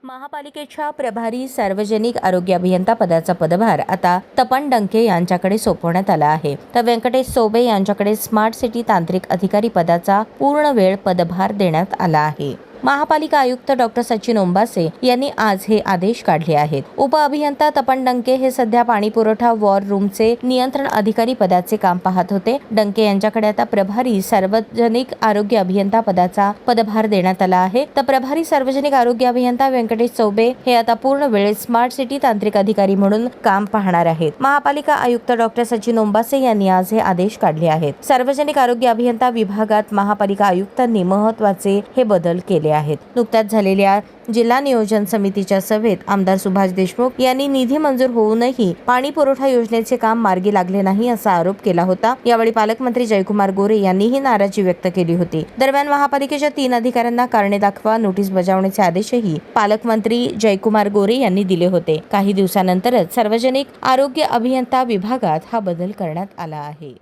महापालिकेच्या प्रभारी सार्वजनिक आरोग्य अभियंता पदाचा पदभार आता तपन डंके यांच्याकडे सोपवण्यात आला आहे. तर व्यंकटेश चौबे यांच्याकडे स्मार्ट सिटी तांत्रिक अधिकारी पदाचा पूर्ण वेळ पदभार देण्यात आला आहे. महापालिका आयुक्त डॉक्टर सचिन ओंबासे यांनी आज हे आदेश काढले आहेत. उपअभियंता तपन डंके हे सध्या पाणी पुरवठा वॉर रूमचे नियंत्रण अधिकारी पदाचे काम पाहत होते. डंके यांच्याकडे आता प्रभारी सार्वजनिक आरोग्य अभियंता पदाचा पदभार देण्यात आला आहे. तर प्रभारी सार्वजनिक आरोग्य अभियंता व्यंकटेश चौबे हे आता पूर्ण वेळेत स्मार्ट सिटी तांत्रिक अधिकारी म्हणून काम पाहणार आहेत. महापालिका आयुक्त डॉक्टर सचिन ओंबासे यांनी आज हे आदेश काढले आहेत. सार्वजनिक आरोग्य अभियंता विभागात महापालिका आयुक्तांनी महत्त्वाचे हे बदल केले आहेत. नुकत्याच झालेल्या जिल्हा नियोजन समितीच्या सभेत आमदार सुभाष देशमुख यांनी निधी मंजूर होऊनही पाणी पुरवठा योजनेचे काम मार्गी लागले नाही असा आरोप केला होता. यावेळी पालकमंत्री जयकुमार गोरे यांनीही नाराजी व्यक्त केली होती. दरम्यान महापालिकेच्या 3 अधिकाऱ्यांना कारणे दाखवा नोटीस बजावण्याचे आदेशही पालकमंत्री जयकुमार गोरे यांनी दिले होते. काही दिवसानंतरच सार्वजनिक आरोग्य अभियंता विभागात हा बदल करण्यात आला आहे.